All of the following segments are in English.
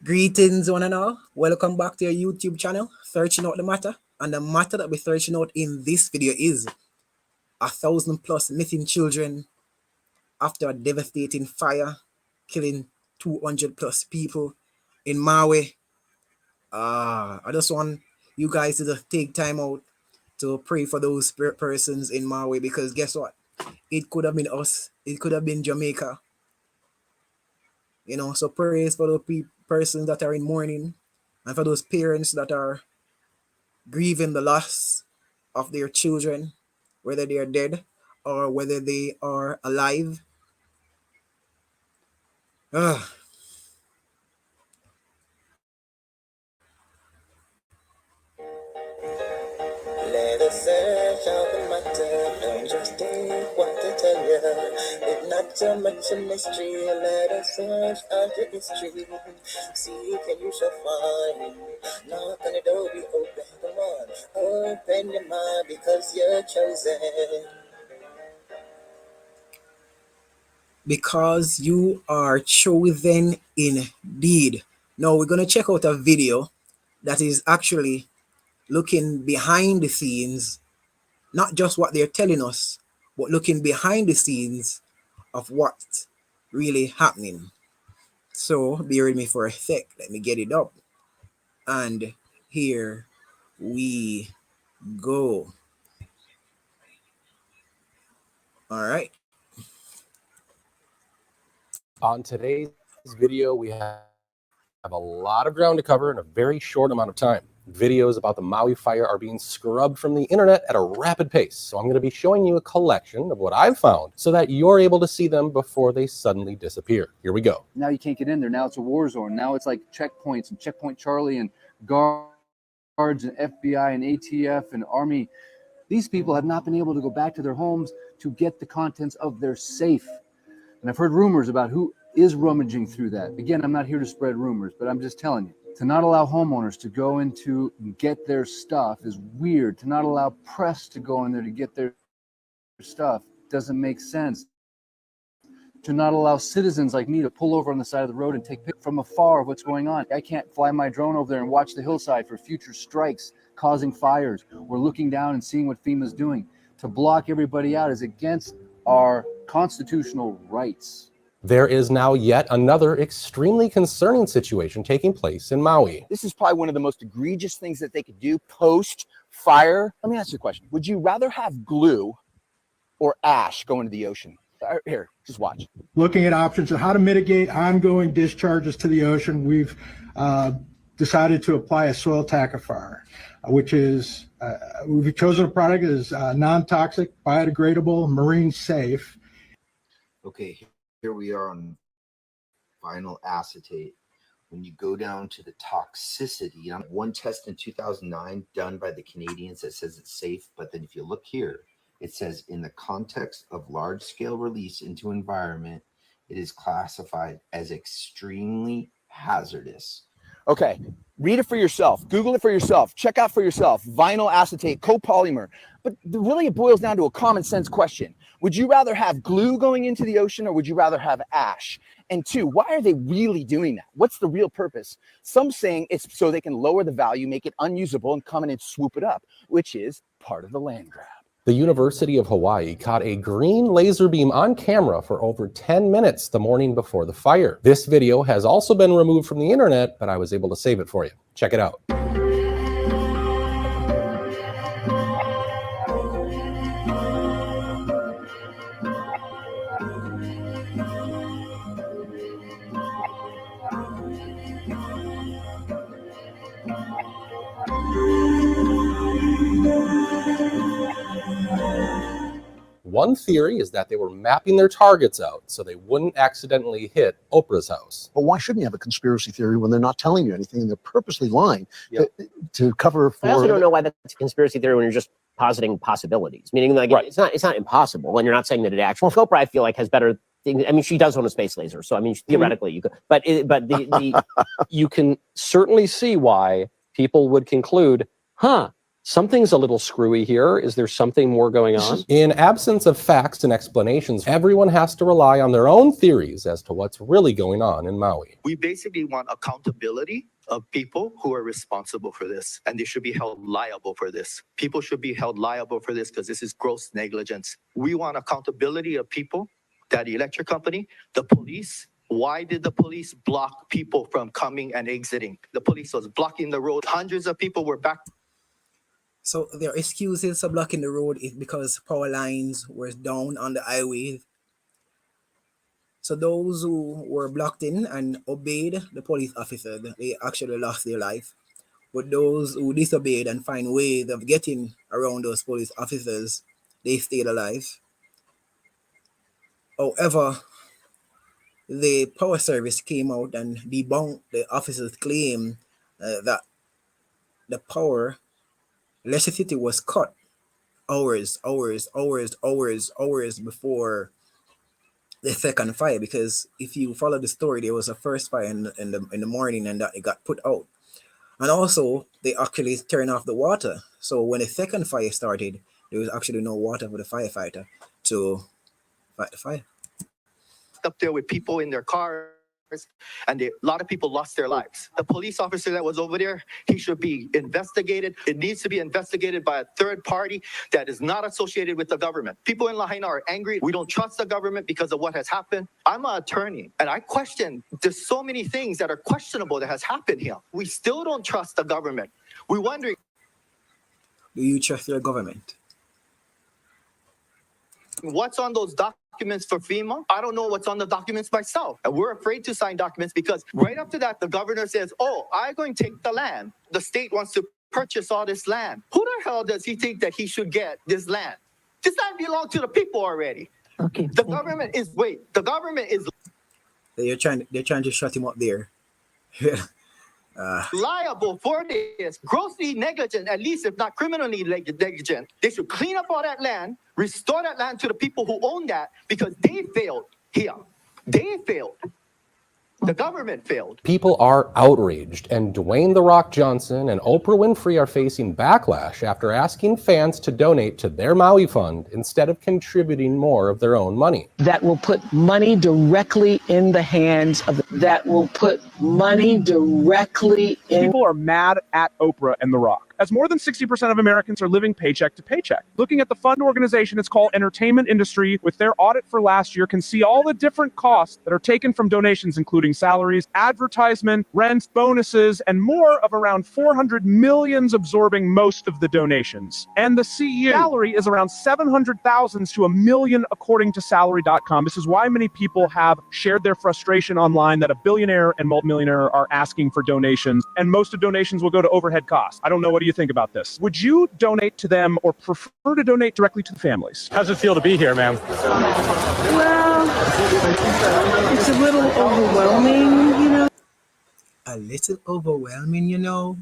Greetings, one and all. Welcome back to your YouTube channel, Searching Out the Matter. And the matter that we're searching out in this video is 1,000+ missing children after a devastating fire, killing 200+ people in Maui. I just want you guys to just take time out to pray for those persons in Maui, because guess what? It could have been us. It could have been Jamaica. So praise for the persons that are in mourning, and for those parents that are grieving the loss of their children, whether they are dead or whether they are alive. Ugh. Let us search out the matter, don't just think what to tell you. It's not so much a mystery, let us search out the history. Seek and you shall find, knock and the door be open. Come on, open your mind because you're chosen. Because you are chosen indeed. Now we're going to check out a video that is actually looking behind the scenes, not just what they're telling us, but looking behind the scenes of what's really happening. So bear with me for a sec. Let me get it up. And here we go. All right. On today's video, we have a lot of ground to cover in a very short amount of time. Videos about the Maui fire are being scrubbed from the internet at a rapid pace. So I'm going to be showing you a collection of what I've found so that you're able to see them before they suddenly disappear. Here we go. Now you can't get in there. Now it's a war zone. Now it's like checkpoints and Checkpoint Charlie and guards and FBI and ATF and Army. These people have not been able to go back to their homes to get the contents of their safe. And I've heard rumors about who is rummaging through that. Again, I'm not here to spread rumors, but I'm just telling you. To not allow homeowners to go into and get their stuff is weird. To not allow press to go in there to get their stuff doesn't make sense. To not allow citizens like me to pull over on the side of the road and take pictures from afar of what's going on. I can't fly my drone over there and watch the hillside for future strikes causing fires, or looking down and seeing what FEMA's doing. To block everybody out is against our constitutional rights. There is now yet another extremely concerning situation taking place in Maui. This is probably one of the most egregious things that they could do post-fire. Let me ask you a question. Would you rather have glue or ash go into the ocean? Here, just watch. Looking at options of how to mitigate ongoing discharges to the ocean, we've decided to apply a soil tackifier, which is, we've chosen a product that is non-toxic, biodegradable, marine safe. Okay, here we are on vinyl acetate. When you go down to the toxicity, one test in 2009 done by the Canadians that says it's safe, but then if you look here, it says in the context of large-scale release into environment, it is classified as extremely hazardous. Okay, read it for yourself. Google it for yourself. Check out for yourself. Vinyl acetate, copolymer. But really it boils down to a common sense question. Would you rather have glue going into the ocean, or would you rather have ash? And two, why are they really doing that? What's the real purpose? Some saying it's so they can lower the value, make it unusable, and come in and swoop it up, which is part of the land grab. The University of Hawaii caught a green laser beam on camera for over 10 minutes the morning before the fire. This video has also been removed from the internet, but I was able to save it for you. Check it out. One theory is that they were mapping their targets out so they wouldn't accidentally hit Oprah's house. But why shouldn't you have a conspiracy theory when they're not telling you anything and they're purposely lying to cover for? I also don't know why that's a conspiracy theory when you're just positing possibilities. Meaning, like, right. It's not impossible, and you're not saying that it actually. Well, Oprah, I feel like, has better things. I mean, she does own a space laser, so I mean, theoretically, you could. But you can certainly see why people would conclude, huh? Something's a little screwy here. Is there something more going on? In absence of facts and explanations, everyone has to rely on their own theories as to what's really going on in Maui. We basically want accountability of people who are responsible for this, and they should be held liable for this. People should be held liable for this because this is gross negligence. We want accountability of people, that electric company, the police. Why did the police block people from coming and exiting? The police was blocking the road. Hundreds of people were back. So their excuses for blocking the road is because power lines were down on the highway. So those who were blocked in and obeyed the police officer, they actually lost their life. But those who disobeyed and find ways of getting around those police officers, they stayed alive. However, the power service came out and debunked the officers' claim that the power electricity was cut hours before the second fire. Because if you follow the story, there was a first fire in the morning and that it got put out. And also, they actually turned off the water. So when the second fire started, there was actually no water for the firefighter to fight the fire. Up there with people in their cars, and a lot of people lost their lives. The police officer that was over there, he should be investigated. It needs to be investigated by a third party that is not associated with the government. People in Lahaina are angry. We don't trust the government because of what has happened. I'm an attorney, and I question, there's so many things that are questionable that has happened here. We still don't trust the government. We're wondering, do you trust your government? What's on those documents for FEMA? I don't know what's on the documents myself. And we're afraid to sign documents because right after that, the governor says, oh, I'm going to take the land. The state wants to purchase all this land. Who the hell does he think that he should get this land? This land belongs to the people already. Okay. The government is, the government is They're trying to shut him up there. liable for this, grossly negligent, at least if not criminally negligent. They should clean up all that land, restore that land to the people who own that, because they failed here. They failed. The government failed. People are outraged, and Dwayne "The Rock" Johnson and Oprah Winfrey are facing backlash after asking fans to donate to their Maui fund instead of contributing more of their own money. That will put money directly in the hands of People are mad at Oprah and The Rock, as more than 60% of Americans are living paycheck to paycheck. Looking at the fund organization, it's called Entertainment Industry, with their audit for last year, can see all the different costs that are taken from donations, including salaries, advertisement, rent, bonuses, and more of around 400 million, absorbing most of the donations. And the CEO salary is around 700,000 to $1 million, according to salary.com. This is why many people have shared their frustration online that a billionaire and multimillionaire are asking for donations, and most of donations will go to overhead costs. I don't know, what do you think about this? Would you donate to them or prefer to donate directly to the families? How's it feel to be here, ma'am? Well, it's a little overwhelming, you know. A little overwhelming, you know.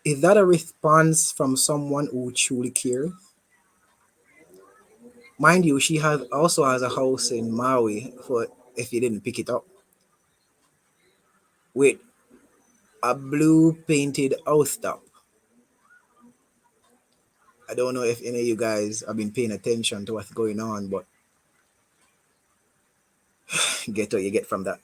Is that a response from someone who truly cares? Mind you, she also has a house in Maui, for if you didn't pick it up, with a blue painted house top. I don't know if any of you guys have been paying attention to what's going on, but get what you get from that.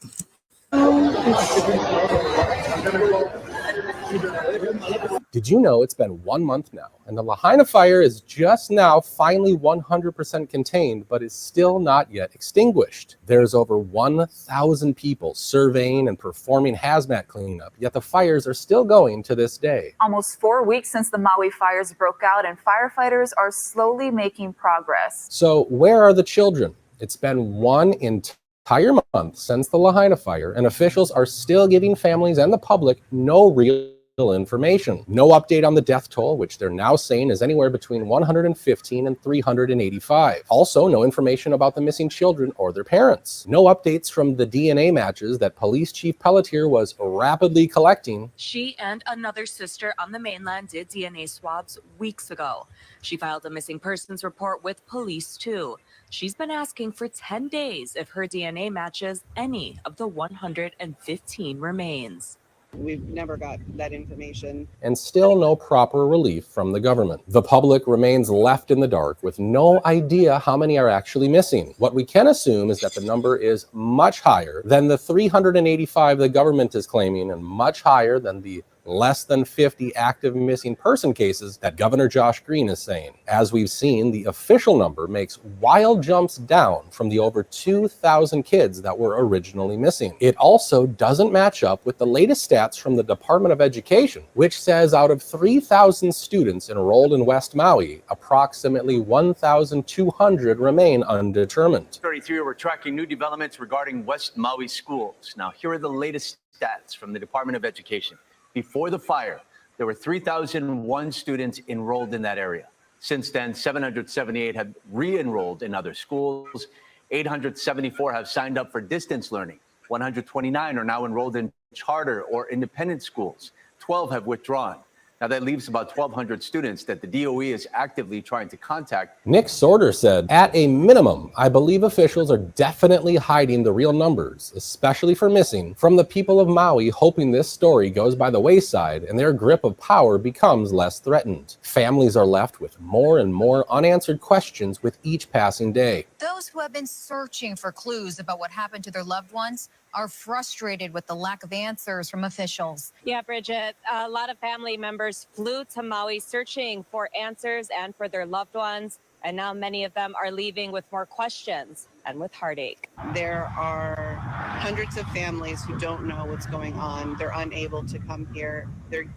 Did you know it's been 1 month now, and the Lahaina fire is just now finally 100% contained, but is still not yet extinguished? There's over 1,000 people surveying and performing hazmat cleanup, yet the fires are still going to this day. Almost 4 weeks since the Maui fires broke out, and firefighters are slowly making progress. So where are the children? It's been one entire month since the Lahaina fire, and officials are still giving families and the public no real information. No update on the death toll, which they're now saying is anywhere between 115 and 385. Also, no information about the missing children or their parents. No updates from the DNA matches that Police Chief Pelletier was rapidly collecting. She and another sister on the mainland did DNA swabs weeks ago. She filed a missing persons report with police too. She's been asking for 10 days if her DNA matches any of the 115 remains. We've never got that information. And still no proper relief from the government. The public remains left in the dark with no idea how many are actually missing. What we can assume is that the number is much higher than the 385 the government is claiming, and much higher than the less than 50 active missing person cases that Governor Josh Green is saying. As we've seen, the official number makes wild jumps down from the over 2,000 kids that were originally missing. It also doesn't match up with the latest stats from the Department of Education, which says out of 3,000 students enrolled in West Maui, approximately 1,200 remain undetermined. 33, we're tracking new developments regarding West Maui schools. Now, here are the latest stats from the Department of Education. Before the fire, there were 3,001 students enrolled in that area. Since then, 778 have re-enrolled in other schools. 874 have signed up for distance learning. 129 are now enrolled in charter or independent schools. 12 have withdrawn. Now that leaves about 1,200 students that the DOE is actively trying to contact. Nick Sorter said, at a minimum, I believe officials are definitely hiding the real numbers, especially for missing, from the people of Maui, hoping this story goes by the wayside and their grip of power becomes less threatened. Families are left with more and more unanswered questions with each passing day. Those who have been searching for clues about what happened to their loved ones are frustrated with the lack of answers from officials. Yeah, Bridget, a lot of family members flew to Maui searching for answers and for their loved ones. And now many of them are leaving with more questions and with heartache. There are hundreds of families who don't know what's going on. They're unable to come here. They're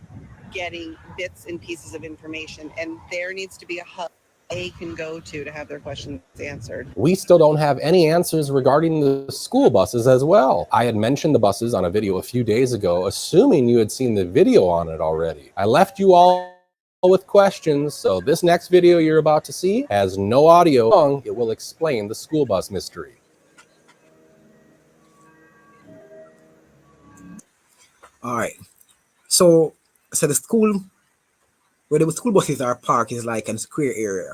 getting bits and pieces of information, and there needs to be a hub they can go to have their questions answered. We still don't have any answers regarding the school buses as well. I had mentioned the buses on a video a few days ago, assuming you had seen the video on it already. I left you all with questions, so this next video you're about to see has no audio. It will explain the school bus mystery. All right. So the school where the school buses are parked is like a square area.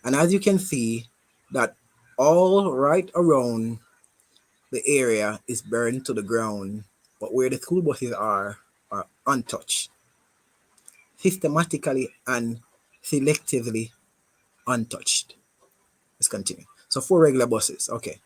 And as you can see, that all right around the area is burned to the ground, but where the school buses are untouched. Systematically and selectively untouched. Let's continue. So 4 regular buses, okay.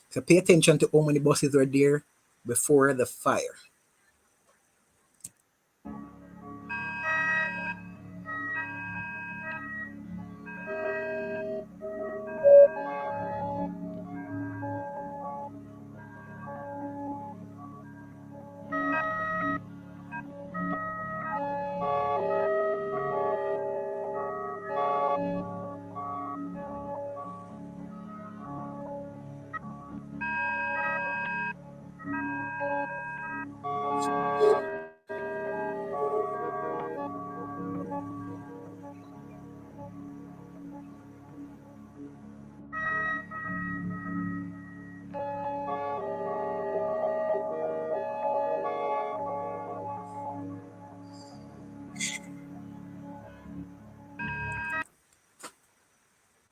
So pay attention to how many buses were there before the fire.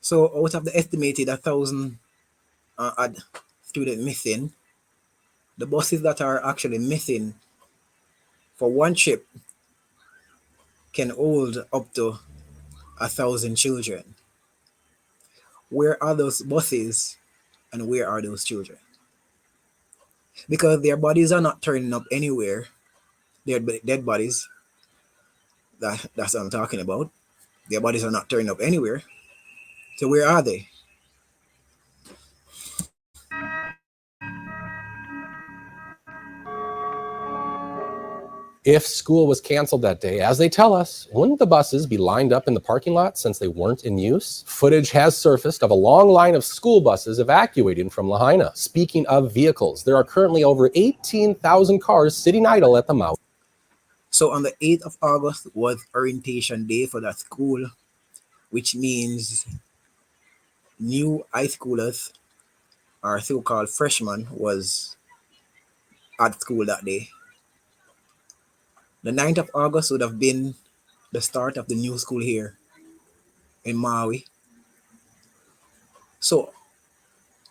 So out of the estimated 1,000 odd students missing, the buses that are actually missing for one trip can hold up to 1,000 children. Where are those buses and where are those children? Because their bodies are not turning up anywhere. Their dead bodies, that's what I'm talking about. Their bodies are not turning up anywhere. So where are they? If school was canceled that day, as they tell us, wouldn't the buses be lined up in the parking lot since they weren't in use? Footage has surfaced of a long line of school buses evacuating from Lahaina. Speaking of vehicles, there are currently over 18,000 cars sitting idle at the Maui. So on the 8th of August was orientation day for that school, which means new high schoolers, or so-called freshmen, was at school that day. The 9th of August would have been the start of the new school here in Maui. So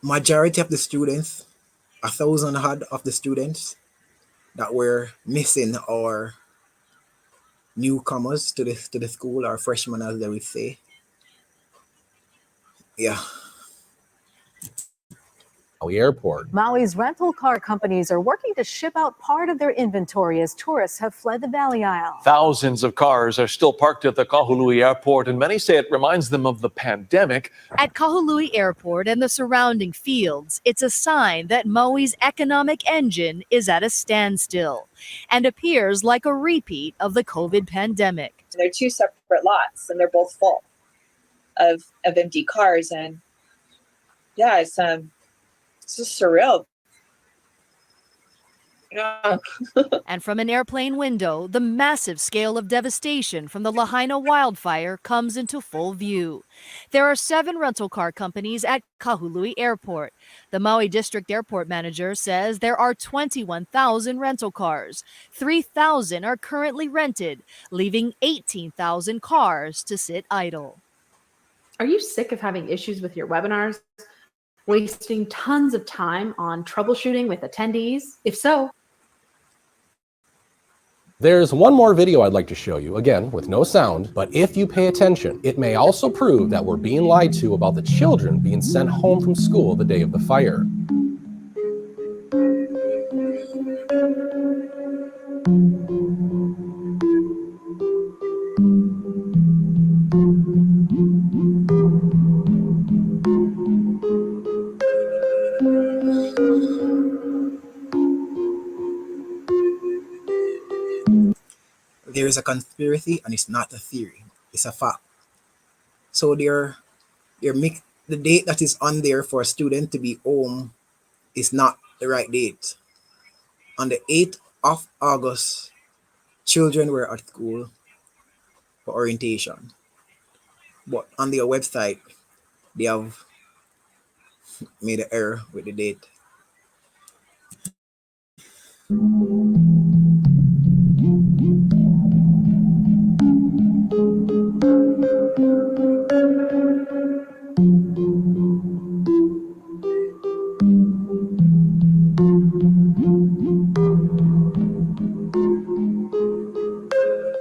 majority of the students, 1,000 odd of the students that were missing or newcomers to the school, or freshmen as they would say. Yeah. Maui Airport. Maui's rental car companies are working to ship out part of their inventory as tourists have fled the Valley Isle. Thousands of cars are still parked at the Kahului Airport, and many say it reminds them of the pandemic. At Kahului Airport and the surrounding fields, it's a sign that Maui's economic engine is at a standstill and appears like a repeat of the COVID pandemic. They're two separate lots, and they're both full of empty cars, and yeah, it's just surreal. Yeah. And from an airplane window, the massive scale of devastation from the Lahaina wildfire comes into full view. There are 7 rental car companies at Kahului Airport. The Maui District Airport Manager says there are 21,000 rental cars. 3,000 are currently rented, leaving 18,000 cars to sit idle. Are you sick of having issues with your webinars? Wasting tons of time on troubleshooting with attendees? If so, There's one more video I'd like to show you, again, with no sound, but if you pay attention, it may also prove that we're being lied to about the children being sent home from school the day of the fire. There is a conspiracy, and it's not a theory, it's a fact. So the date that is on there for a student to be home is not the right date. On the 8th of August, children were at school for orientation. But on their website, they have made an error with the date.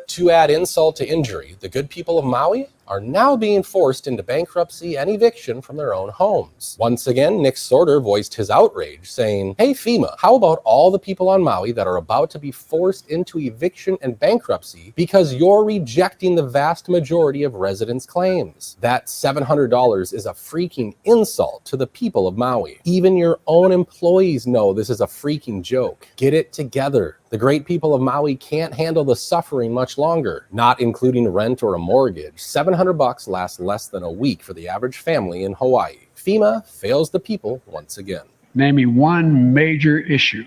To add insult to injury, the good people of Maui are now being forced into bankruptcy and eviction from their own homes. Once again, Nick Sorter voiced his outrage, saying, "Hey FEMA, how about all the people on Maui that are about to be forced into eviction and bankruptcy because you're rejecting the vast majority of residents' claims? That $700 is a freaking insult to the people of Maui. Even your own employees know this is a freaking joke. Get it together. The great people of Maui can't handle the suffering much longer, not including rent or a mortgage. $700 lasts less than a week for the average family in Hawaii. FEMA fails the people once again." Name me one major issue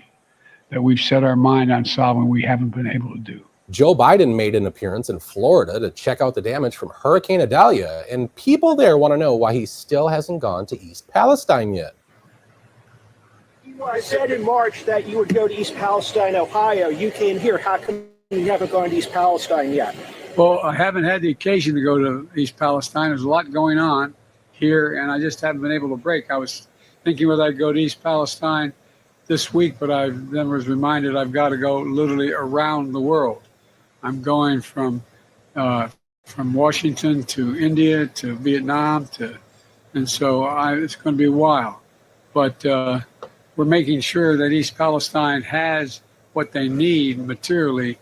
that we've set our mind on solving we haven't been able to do. Joe Biden made an appearance in Florida to check out the damage from Hurricane Idalia, and people there want to know why he still hasn't gone to East Palestine yet. I said in March that you would go to East Palestine, Ohio. You came here. How come you haven't gone to East Palestine yet? Well, I haven't had the occasion to go to East Palestine. There's a lot going on here, and I just haven't been able to break. I was thinking whether I'd go to East Palestine this week, but I then was reminded I've got to go literally around the world. I'm going from Washington to India to Vietnam and so it's going to be a while. But we're making sure that East Palestine has what they need materially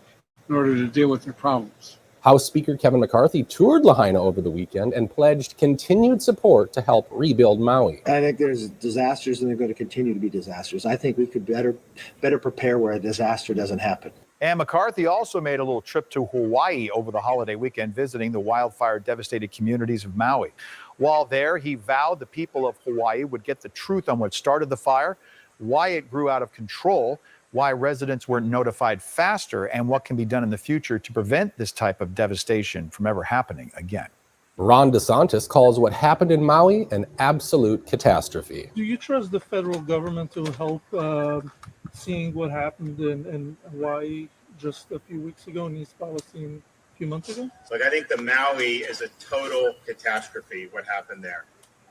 in order to deal with their problems. House Speaker Kevin McCarthy toured Lahaina over the weekend and pledged continued support to help rebuild Maui. I think there's disasters and they're going to continue to be disasters. I think we could better prepare where a disaster doesn't happen. And McCarthy also made a little trip to Hawaii over the holiday weekend, visiting the wildfire-devastated communities of Maui. While there, he vowed the people of Hawaii would get the truth on what started the fire, why it grew out of control, why residents weren't notified faster, and what can be done in the future to prevent this type of devastation from ever happening again. Ron DeSantis calls what happened in Maui an absolute catastrophe. Do you trust the federal government to help seeing what happened in Hawaii just a few weeks ago in East Palestine a few months ago? Look, I think the Maui is a total catastrophe, what happened there.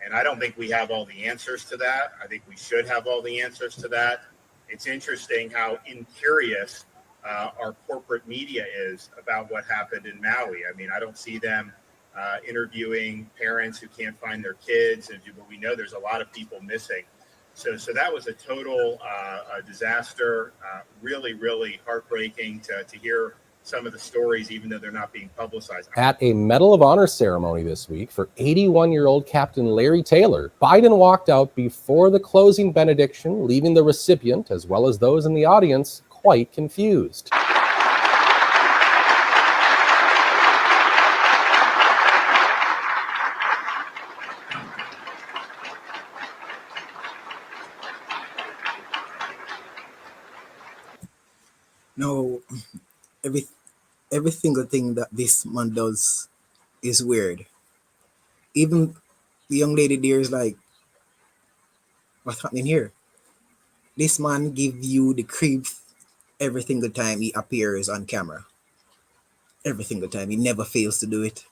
And I don't think we have all the answers to that. I think we should have all the answers to that. It's interesting how incurious our corporate media is about what happened in Maui. I mean, I don't see them interviewing parents who can't find their kids, but we know there's a lot of people missing. So that was a total disaster. Really, really heartbreaking to hear some of the stories, even though they're not being publicized. At a Medal of Honor ceremony this week for 81-year-old Captain Larry Taylor, Biden walked out before the closing benediction, leaving the recipient, as well as those in the audience, quite confused. No, every single thing that this man does is weird. Even the young lady there is like, what's happening here? This man gives you the creeps every single time he appears on camera. Every single time. He never fails to do it.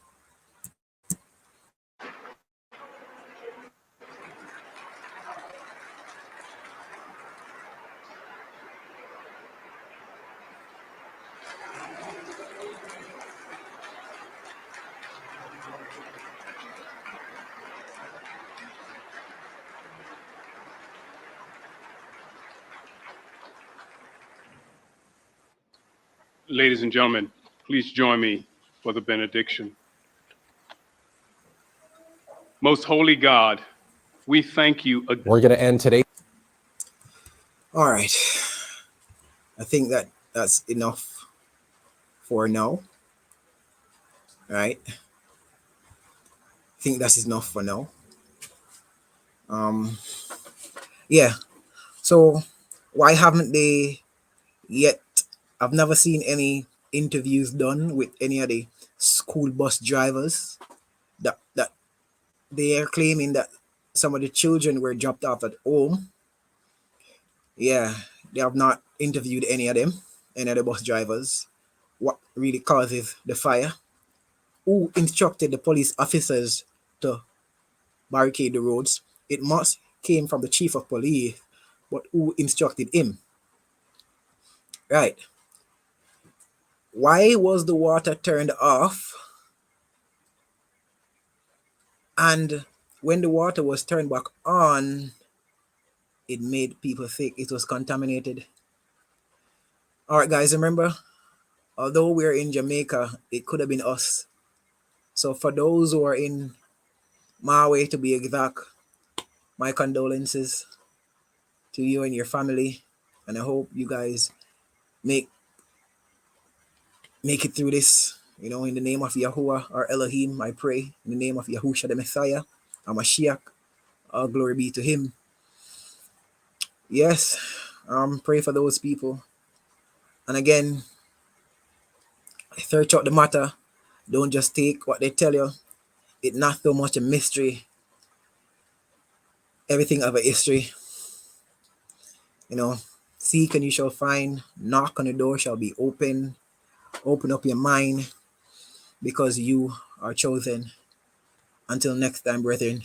Ladies and gentlemen, please join me for the benediction. Most holy God, we thank you. We're going to end today. All right. I think that's enough for now. All right. I think that's enough for now. Yeah. So why haven't they yet? I've never seen any interviews done with any of the school bus drivers that they are claiming that some of the children were dropped off at home. Yeah, they have not interviewed any of them, any of the bus drivers. What really causes the fire? Who instructed the police officers to barricade the roads? It must came from the chief of police, but who instructed him? Right. Why was the water turned off? And when the water was turned back on, it made people think it was contaminated. All right, guys, remember, although we're in Jamaica, it could have been us. So for those who are in Maui, to be exact, my condolences to you and your family. And I hope you guys make it through this. You know, in the name of Yahuwah or Elohim, I pray. In the name of Yahusha the Messiah, Mashiach, all glory be to him. Yes, pray for those people. And again, search out the matter. Don't just take what they tell you. It's not so much a mystery. Everything of a history. You know, seek and you shall find. Knock on the door shall be open. Open up your mind because you are chosen. Until next time, brethren.